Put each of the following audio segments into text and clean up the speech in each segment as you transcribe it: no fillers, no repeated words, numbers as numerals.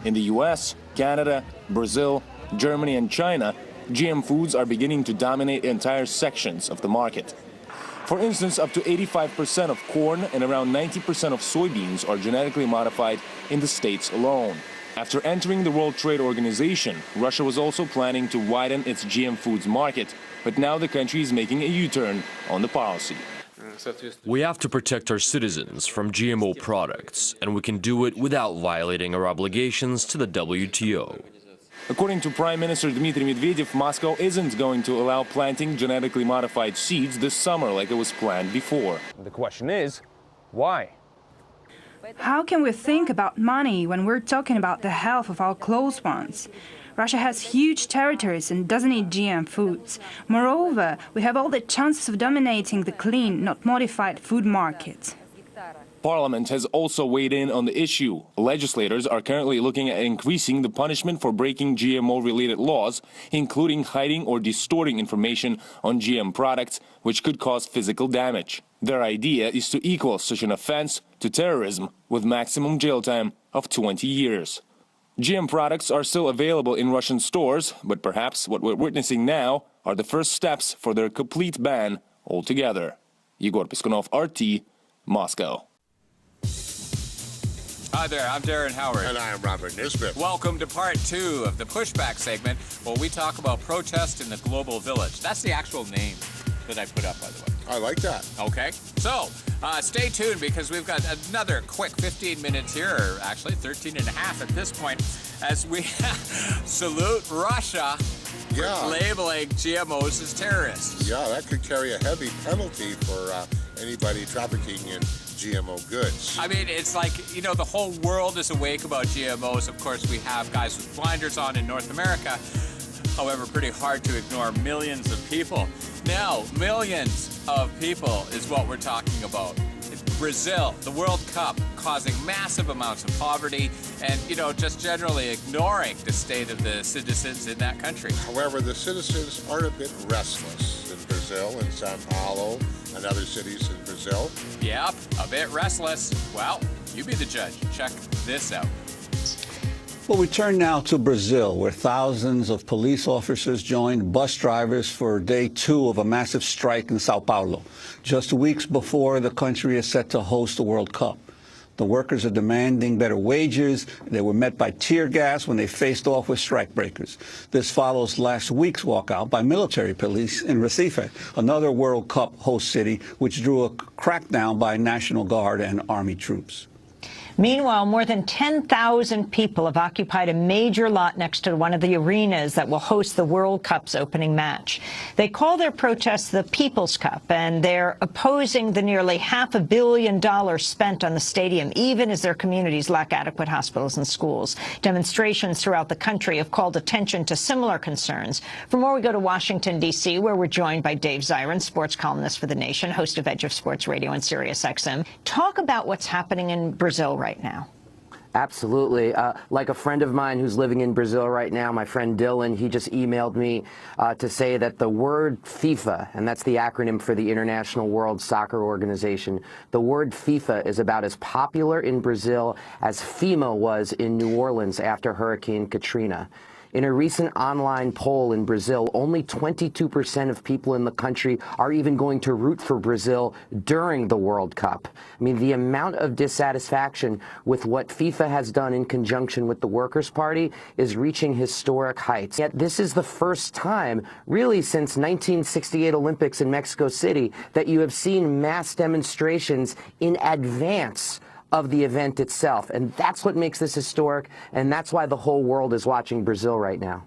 In the US, Canada, Brazil, Germany and China, GM foods are beginning to dominate entire sections of the market. For instance, up to 85% of corn and around 90% of soybeans are genetically modified in the States alone. After entering the World Trade Organization, Russia was also planning to widen its GM foods market, but now the country is making a U-turn on the policy. We have to protect our citizens from GMO products, and we can do it without violating our obligations to the WTO. According to Prime Minister Dmitry Medvedev, Moscow isn't going to allow planting genetically modified seeds this summer like it was planned before. The question is, why? How can we think about money when we're talking about the health of our close ones? Russia has huge territories and doesn't eat GM foods. Moreover, we have all the chances of dominating the clean, not modified food market. Parliament has also weighed in on the issue. Legislators are currently looking at increasing the punishment for breaking GMO-related laws, including hiding or distorting information on GM products, which could cause physical damage. Their idea is to equal such an offense to terrorism with maximum jail time of 20 years. GM products are still available in Russian stores, but perhaps what we're witnessing now are the first steps for their complete ban altogether. Yegor Piskunov, RT, Moscow. Hi there, I'm Darren Howard. And I'm Robert Nisbet. Welcome to part 2 of the Pushback segment, where we talk about protest in the global village. That's the actual name that I put up, by the way. I like that. Okay, so stay tuned because we've got another quick 15 minutes here, or actually 13 and a half at this point, as we salute Russia for labeling GMOs as terrorists. Yeah, that could carry a heavy penalty for anybody trafficking in GMO goods. I mean, it's like, you know, the whole world is awake about GMOs. Of course, we have guys with blinders on in North America. However, pretty hard to ignore millions of people. Now, millions of people is what we're talking about. Brazil, the World Cup, causing massive amounts of poverty and, you know, just generally ignoring the state of the citizens in that country. However, the citizens are a bit restless in Brazil, in Sao Paulo, and other cities in Brazil. Yep, a bit restless. Well, you be the judge. Check this out. Well, we turn now to Brazil, where thousands of police officers joined bus drivers for day 2 of a massive strike in Sao Paulo, just weeks before the country is set to host the World Cup. The workers are demanding better wages. They were met by tear gas when they faced off with strikebreakers. This follows last week's walkout by military police in Recife, another World Cup host city, which drew a crackdown by National Guard and Army troops. Meanwhile, more than 10,000 people have occupied a major lot next to one of the arenas that will host the World Cup's opening match. They call their protest the People's Cup, and they're opposing the nearly $500 million spent on the stadium, even as their communities lack adequate hospitals and schools. Demonstrations throughout the country have called attention to similar concerns. For more, we go to Washington, D.C., where we're joined by Dave Zirin, sports columnist for The Nation, host of Edge of Sports Radio and SiriusXM. Talk about what's happening in Brazil right now. Absolutely. Like a friend of mine who's living in Brazil right now, my friend Dylan, he just emailed me to say that the word FIFA, and that's the acronym for the International World Soccer Organization, the word FIFA is about as popular in Brazil as FEMA was in New Orleans after Hurricane Katrina. In a recent online poll in Brazil, only 22% of people in the country are even going to root for Brazil during the World Cup. I mean, the amount of dissatisfaction with what FIFA has done in conjunction with the Workers' Party is reaching historic heights. Yet this is the first time, really since 1968 Olympics in Mexico City, that you have seen mass demonstrations in advance of the event itself. And that's what makes this historic, and that's why the whole world is watching Brazil right now.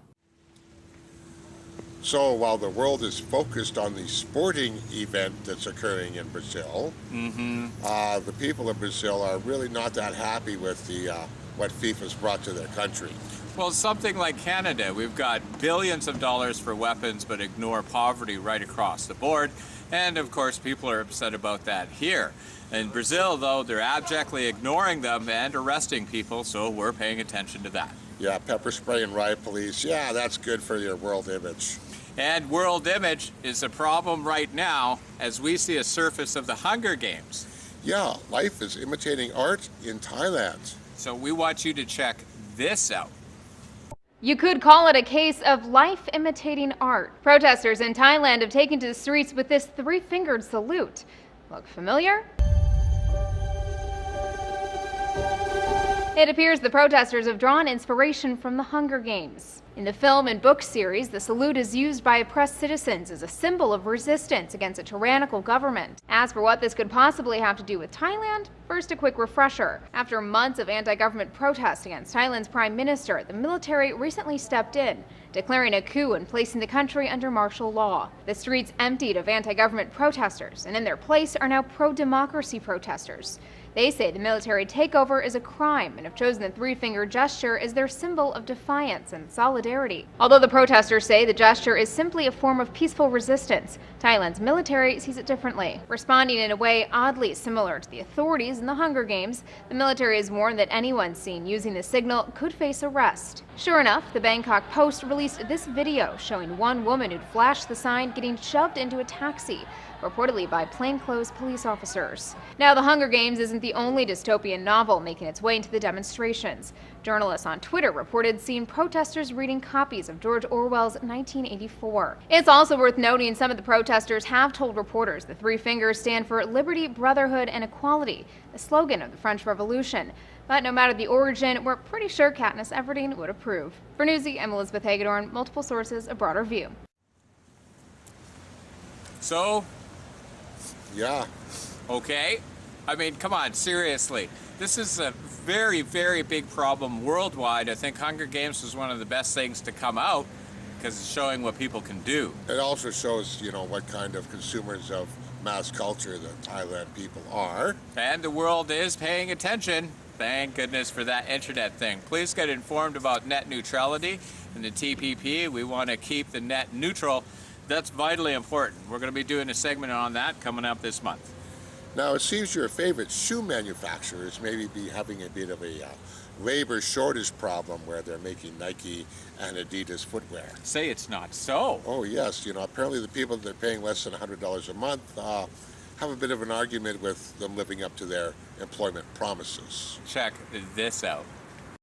So while the world is focused on the sporting event that's occurring in Brazil, the people of Brazil are really not that happy with the what FIFA's brought to their country. Well, something like Canada, we've got billions of dollars for weapons, but ignore poverty right across the board. And of course, people are upset about that here. In Brazil, though, they're abjectly ignoring them and arresting people, so we're paying attention to that. Yeah, pepper spray and riot police. Yeah, that's good for your world image. And world image is a problem right now as we see a surface of the Hunger Games. Yeah, life is imitating art in Thailand. So we want you to check this out. You could call it a case of life imitating art. Protesters in Thailand have taken to the streets with this three-fingered salute. Look familiar? It appears the protesters have drawn inspiration from the Hunger Games. In the film and book series, the salute is used by oppressed citizens as a symbol of resistance against a tyrannical government. As for what this could possibly have to do with Thailand, first a quick refresher. After months of anti-government protests against Thailand's prime minister, the military recently stepped in, declaring a coup and placing the country under martial law. The streets emptied of anti-government protesters, and in their place are now pro-democracy protesters. They say the military takeover is a crime and have chosen the three-finger gesture as their symbol of defiance and solidarity. Although the protesters say the gesture is simply a form of peaceful resistance, Thailand's military sees it differently. Responding in a way oddly similar to the authorities in the Hunger Games, the military has warned that anyone seen using the signal could face arrest. Sure enough, the Bangkok Post released this video showing one woman who'd flashed the sign getting shoved into a taxi, reportedly by plainclothes police officers. Now, the Hunger Games isn't the only dystopian novel making its way into the demonstrations. Journalists on Twitter reported seeing protesters reading copies of George Orwell's 1984. It's also worth noting some of the protesters have told reporters the three fingers stand for liberty, brotherhood, and equality, the slogan of the French Revolution. But no matter the origin, we're pretty sure Katniss Everdeen would approve. For Newsy, I'm Elizabeth Hagedorn, multiple sources, a broader view. So, Yeah. okay? I mean, come on, seriously. This is a very, very big problem worldwide. I think Hunger Games was one of the best things to come out because it's showing what people can do. It also shows, what kind of consumers of mass culture the Thailand people are. And the world is paying attention. Thank goodness for that internet thing. Please get informed about net neutrality and the TPP. We want to keep the net neutral. That's vitally important. We're going to be doing a segment on that coming up this month. Now, it seems your favorite shoe manufacturers maybe be having a bit of a labor shortage problem where they're making Nike and Adidas footwear. Say it's not so. Oh, yes. Apparently the people that are paying less than $100 a month have a bit of an argument with them living up to their employment promises. Check this out.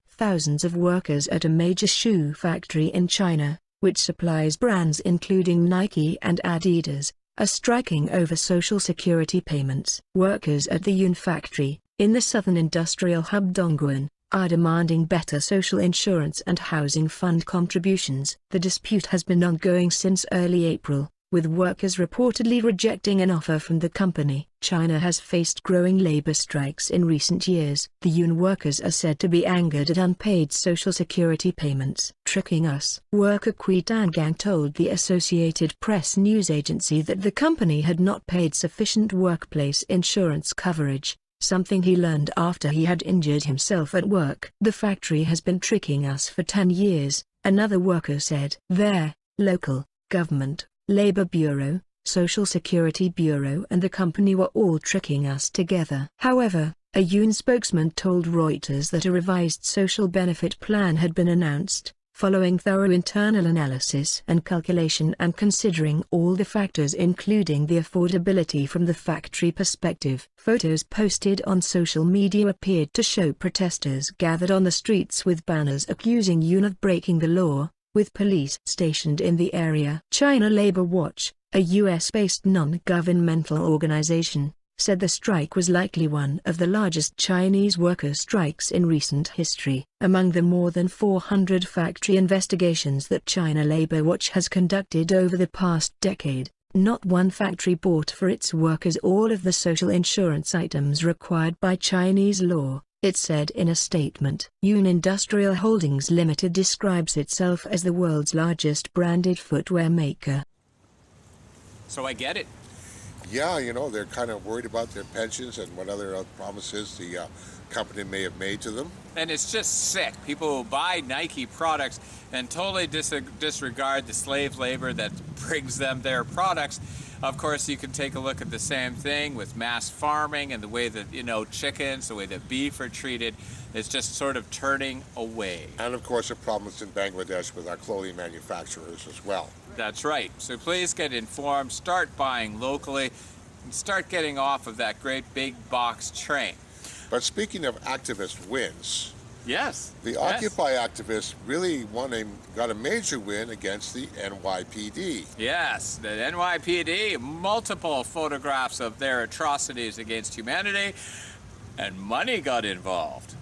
Thousands of workers at a major shoe factory in China, which supplies brands including Nike and Adidas, are striking over Social Security payments. Workers at the Yun factory, in the southern industrial hub Dongguan, are demanding better social insurance and housing fund contributions. The dispute has been ongoing since early April, with workers reportedly rejecting an offer from the company. China has faced growing labor strikes in recent years. The Yun workers are said to be angered at unpaid Social Security payments. Tricking us. Worker Kui Dangang told the Associated Press news agency that the company had not paid sufficient workplace insurance coverage, something he learned after he had injured himself at work. The factory has been tricking us for 10 years, another worker said. Their local government, Labor Bureau, Social Security Bureau and the company were all tricking us together. However, a Yun spokesman told Reuters that a revised social benefit plan had been announced, following thorough internal analysis and calculation and considering all the factors including the affordability from the factory perspective. Photos posted on social media appeared to show protesters gathered on the streets with banners accusing Yun of breaking the law, with police stationed in the area. China Labor Watch, a US-based non-governmental organization, said the strike was likely one of the largest Chinese worker strikes in recent history. Among the more than 400 factory investigations that China Labor Watch has conducted over the past decade, not one factory bought for its workers all of the social insurance items required by Chinese law, it said in a statement. Yun Industrial Holdings Limited describes itself as the world's largest branded footwear maker. So I get it. Yeah, they're kind of worried about their pensions and what other promises the company may have made to them. And it's just sick. People who buy Nike products and totally disregard the slave labor that brings them their products. Of course, you can take a look at the same thing with mass farming and the way that, chickens, the way that beef are treated. It's just sort of turning away. And of course, the problems in Bangladesh with our clothing manufacturers as well. That's right. So please get informed, start buying locally, and start getting off of that great big box train. But speaking of activist wins, Yes. The Occupy activists really got a major win against the NYPD. Yes, the NYPD, multiple photographs of their atrocities against humanity, and money got involved.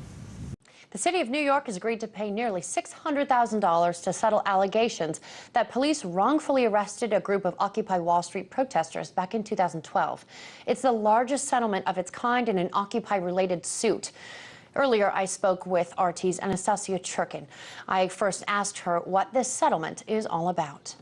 The city of New York has agreed to pay nearly $600,000 to settle allegations that police wrongfully arrested a group of Occupy Wall Street protesters back in 2012. It's the largest settlement of its kind in an Occupy-related suit. Earlier, I spoke with RT's Anastasia Churkin. I first asked her what this settlement is all about.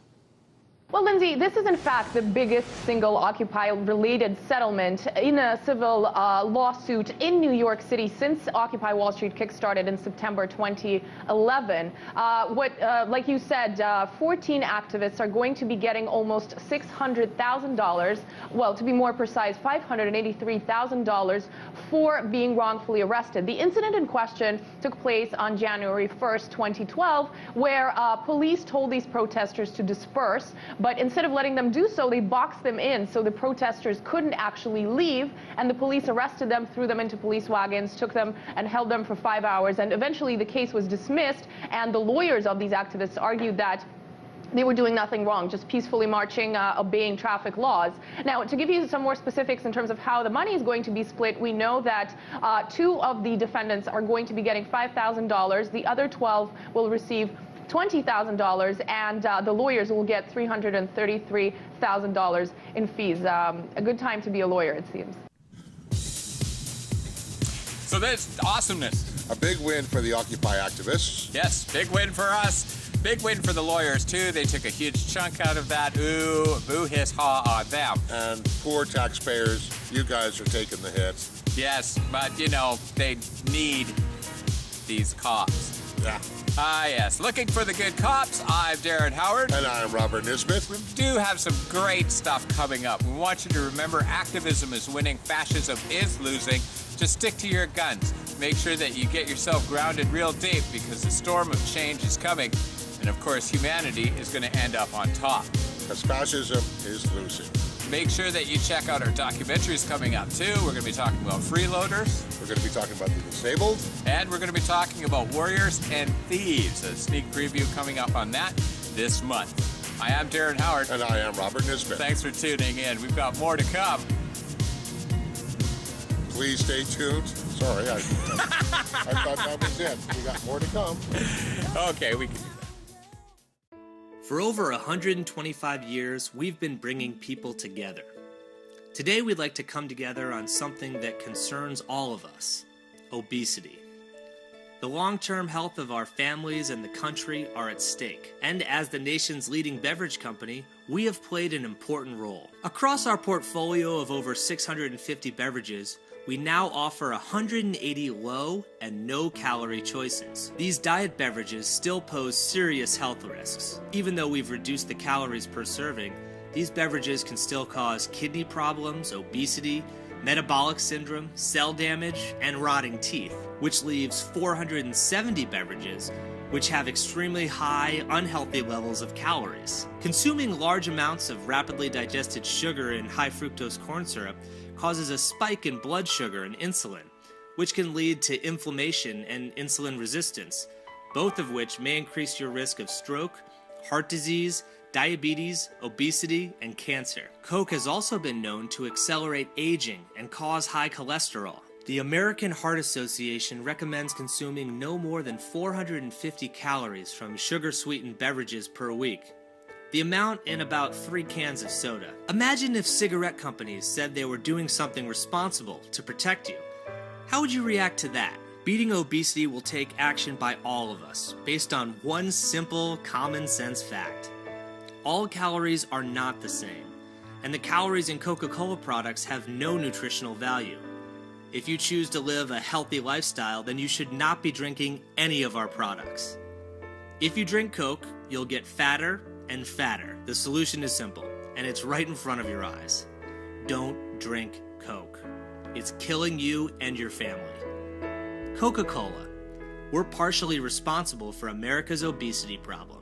Well, Lindsay, this is in fact the biggest single Occupy-related settlement in a civil lawsuit in New York City since Occupy Wall Street kickstarted in September 2011. Like you said, 14 activists are going to be getting almost $600,000, well, to be more precise, $583,000 for being wrongfully arrested. The incident in question took place on January 1st, 2012, where police told these protesters to disperse. But instead of letting them do so, they boxed them in so the protesters couldn't actually leave, and the police arrested them, threw them into police wagons, took them and held them for 5 hours, and eventually the case was dismissed, and the lawyers of these activists argued that they were doing nothing wrong, just peacefully marching, obeying traffic laws. Now, to give you some more specifics in terms of how the money is going to be split, we know that 2 of the defendants are going to be getting $5,000. The other 12 will receive $20,000, and the lawyers will get $333,000 in fees. A good time to be a lawyer, it seems. So that's awesomeness. A big win for the Occupy activists. Yes, big win for us. Big win for the lawyers, too. They took a huge chunk out of that. Ooh, boo, hiss, haw on them. And poor taxpayers, you guys are taking the hits. Yes, but, you know, they need these cops. Yeah. Ah, yes. Looking for the good cops, I'm Darren Howard. And I'm Robert Nisbet. We do have some great stuff coming up. We want you to remember activism is winning, fascism is losing. Just stick to your guns. Make sure that you get yourself grounded real deep because the storm of change is coming. And of course, humanity is going to end up on top. Because fascism is losing. Make sure that you check out our documentaries coming up, too. We're going to be talking about freeloaders. We're going to be talking about the disabled. And we're going to be talking about warriors and thieves. A sneak preview coming up on that this month. I am Darren Howard. And I am Robert Nisbet. Thanks for tuning in. We've got more to come. Please stay tuned. Sorry, I thought that was it. We got more to come. Okay, we can do that. For over 125 years, we've been bringing people together. Today, we'd like to come together on something that concerns all of us: obesity. The long-term health of our families and the country are at stake, and as the nation's leading beverage company, we have played an important role. Across our portfolio of over 650 beverages, we now offer 180 low and no-calorie choices. These diet beverages still pose serious health risks. Even though we've reduced the calories per serving, these beverages can still cause kidney problems, obesity, metabolic syndrome, cell damage, and rotting teeth, which leaves 470 beverages which have extremely high, unhealthy levels of calories. Consuming large amounts of rapidly digested sugar and high fructose corn syrup causes a spike in blood sugar and insulin, which can lead to inflammation and insulin resistance, both of which may increase your risk of stroke, heart disease, diabetes, obesity, and cancer. Coke has also been known to accelerate aging and cause high cholesterol. The American Heart Association recommends consuming no more than 450 calories from sugar-sweetened beverages per week, the amount in about 3 cans of soda. Imagine if cigarette companies said they were doing something responsible to protect you. How would you react to that? Beating obesity will take action by all of us, based on one simple, common-sense fact. All calories are not the same, and the calories in Coca-Cola products have no nutritional value. If you choose to live a healthy lifestyle, then you should not be drinking any of our products. If you drink Coke, you'll get fatter and fatter. The solution is simple, and it's right in front of your eyes. Don't drink Coke. It's killing you and your family. Coca-Cola. We're partially responsible for America's obesity problem.